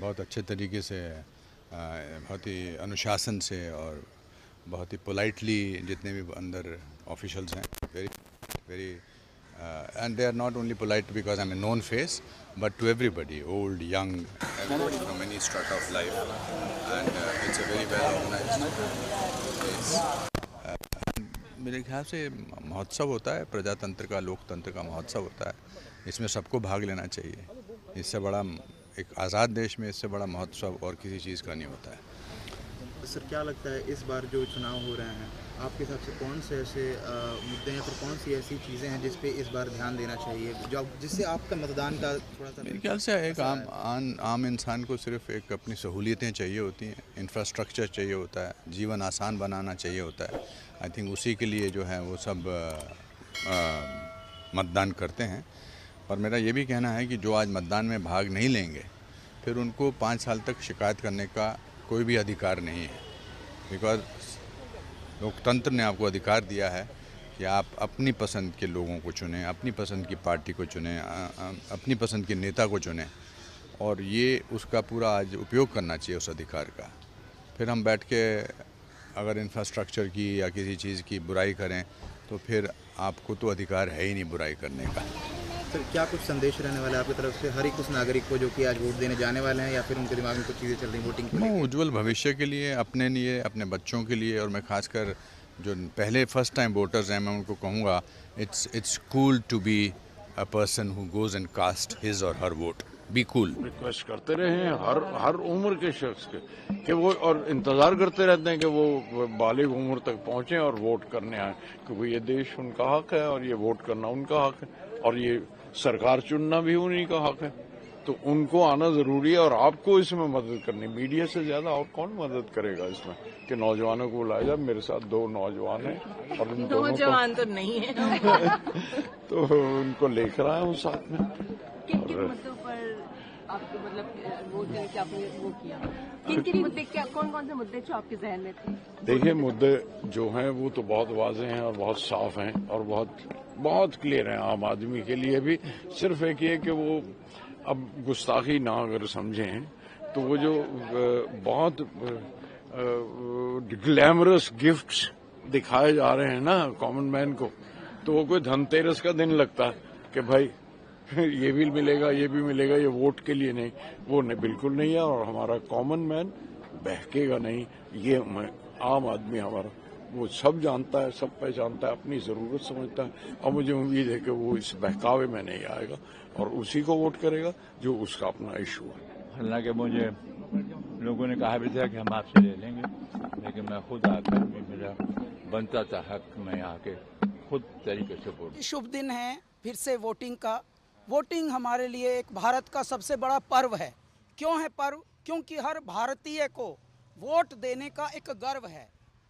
बहुत अच्छे तरीके से, बहुत ही अनुशासन से और बहुत ही पोलाइटली जितने भी अंदर ऑफिशियल्स हैं, very very and they are not only polite because I am a known face, but to everybody, old young, everybody from any strut of life, and it's a very well organised place. मेरे ख्याल से महोत्सव होता है, प्रजातंत्र का, लोकतंत्र का महोत्सव होता है, इसमें सबको भाग लेना चाहिए। इससे बड़ा, एक आज़ाद देश में इससे बड़ा महोत्सव और किसी चीज़ का नहीं होता है। सर, क्या लगता है इस बार जो चुनाव हो रहे हैं, आपके हिसाब से कौन से ऐसे मुद्दे हैं, फिर कौन सी ऐसी चीज़ें हैं जिस पे इस बार ध्यान देना चाहिए, जो जिससे आपका मतदान का थोड़ा सा? मेरे ख्याल से एक आम इंसान को सिर्फ एक अपनी सहूलियतें चाहिए होती हैं, इंफ्रास्ट्रक्चर चाहिए होता है, जीवन आसान बनाना चाहिए होता है। आई थिंक उसी के लिए जो है वो सब मतदान करते हैं। और मेरा ये भी कहना है कि जो आज मतदान में भाग नहीं लेंगे, फिर उनको 5 साल तक शिकायत करने का कोई भी अधिकार नहीं है, बिकॉज लोकतंत्र ने आपको अधिकार दिया है कि आप अपनी पसंद के लोगों को चुनें, अपनी पसंद की पार्टी को चुनें, अपनी पसंद के नेता को चुनें, और ये उसका पूरा आज उपयोग करना चाहिए उस अधिकार का। फिर हम बैठ के अगर इंफ्रास्ट्रक्चर की या किसी चीज़ की बुराई करें तो फिर आपको तो अधिकार है ही नहीं बुराई करने का। सर, क्या कुछ संदेश रहने वाला है आपकी तरफ से हर एक उस नागरिक को जो कि आज वोट देने जाने वाले हैं, या फिर उनके दिमाग में कुछ चीज़ें चल रही वोटिंग को लेकर? उज्जवल भविष्य के लिए, अपने लिए, अपने बच्चों के लिए, और मैं खासकर जो पहले फर्स्ट टाइम वोटर्स हैं, मैं उनको कहूँगा it's cool to be a person who goes and cast his or her vote. Be cool. Request करते रहे हैं हर उम्र के शख्स के कि वो, और इंतज़ार करते रहते हैं कि वो बालिग उम्र तक पहुंचे और वोट करने आए, क्योंकि ये देश उनका हक है और ये वोट करना उनका हक है और ये सरकार चुनना भी उन्हीं का हक है। तो उनको आना ज़रूरी है और आपको इसमें मदद करनी, मीडिया से ज़्यादा और कौन मदद करेगा इसमें, कि नौजवानों को बुलाया जाए। मेरे साथ 2 नौजवान हैं और उन दोनों नौजवान तो नहीं है तो उनको लेकर आया हूँ साथ में। किन किन मुद्दों पर आपको, मतलब वोट देने के आपने वो किया, किन किन मुद्दे, क्या कौन कौन से मुद्दे जो आपके जहन में थे? देखिए, मुद्दे जो हैं वो तो बहुत वाज़ेह हैं और बहुत साफ हैं और बहुत क्लियर हैं आम आदमी के लिए भी। सिर्फ एक ये कि वो अब गुस्ताखी ना अगर समझें तो वो जो बहुत ग्लैमरस गिफ्ट्स दिखाए जा रहे हैं ना कॉमन मैन को, तो वो कोई धनतेरस का दिन लगता है कि भाई ये भी मिलेगा, ये भी मिलेगा, ये वोट के लिए नहीं, वो नहीं, बिल्कुल नहीं है। और हमारा कॉमन मैन बहकेगा नहीं, ये आम आदमी हमारा, वो सब जानता है, सब पहचानता है, अपनी ज़रूरत समझता है, और मुझे उम्मीद है कि वो इस बहकावे में नहीं आएगा और उसी को वोट करेगा जो उसका अपना इशू है। हालांकि मुझे लोगों ने कहा भी था कि हम आपसे ले लेंगे, लेकिन मैं खुद आकर भी, मेरा बनता था हक, मैं आके खुद तरीके से वोट। शुभ दिन है फिर से वोटिंग का। वोटिंग हमारे लिए एक भारत का सबसे बड़ा पर्व है। क्यों है पर्व? क्योंकि हर भारतीय को वोट देने का एक गर्व है।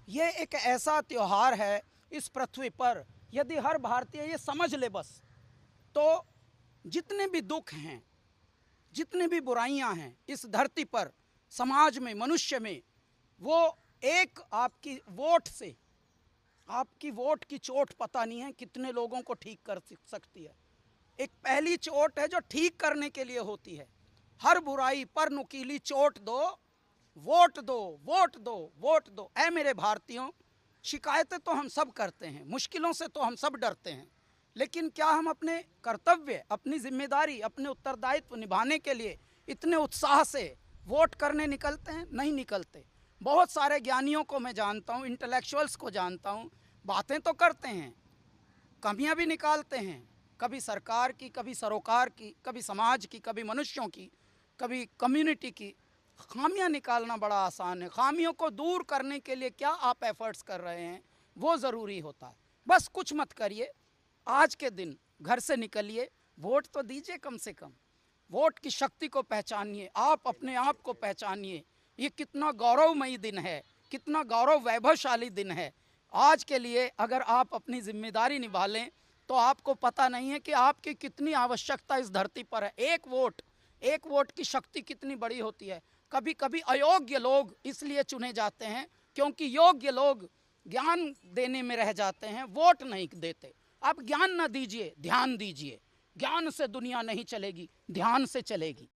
ये एक ऐसा त्यौहार है इस पृथ्वी पर, यदि हर भारतीय ये समझ ले बस, तो जितने भी दुख हैं, जितनी भी बुराइयां हैं इस धरती पर, समाज में, मनुष्य में, वो एक आपकी वोट से, आपकी वोट की चोट पता नहीं है कितने लोगों को ठीक कर सकती है। एक पहली चोट है जो ठीक करने के लिए होती है। हर बुराई पर नुकीली चोट दो, वोट दो, वोट दो, वोट दो। ऐ मेरे भारतीयों, शिकायतें तो हम सब करते हैं, मुश्किलों से तो हम सब डरते हैं, लेकिन क्या हम अपने कर्तव्य, अपनी जिम्मेदारी, अपने उत्तरदायित्व निभाने के लिए इतने उत्साह से वोट करने निकलते हैं? नहीं निकलते। बहुत सारे ज्ञानियों को मैं जानता हूँ, इंटेलेक्चुअल्स को जानता हूँ, बातें तो करते हैं, कमियां भी निकालते हैं, कभी सरकार की, कभी सरोकार की, कभी समाज की, कभी मनुष्यों की, कभी कम्युनिटी की। खामियां निकालना बड़ा आसान है, खामियों को दूर करने के लिए क्या आप एफर्ट्स कर रहे हैं वो ज़रूरी होता है। बस कुछ मत करिए, आज के दिन घर से निकलिए, वोट तो दीजिए, कम से कम वोट की शक्ति को पहचानिए, आप अपने आप को पहचानिए। ये कितना गौरवमयी दिन है, कितना गौरव वैभवशाली दिन है। आज के लिए अगर आप अपनी जिम्मेदारी निभा लें तो आपको पता नहीं है कि आपकी कितनी आवश्यकता इस धरती पर है। एक वोट की शक्ति कितनी बड़ी होती है। कभी कभी अयोग्य लोग इसलिए चुने जाते हैं क्योंकि योग्य लोग ज्ञान देने में रह जाते हैं, वोट नहीं देते। आप ज्ञान न दीजिए, ध्यान दीजिए। ज्ञान से दुनिया नहीं चलेगी, ध्यान से चलेगी।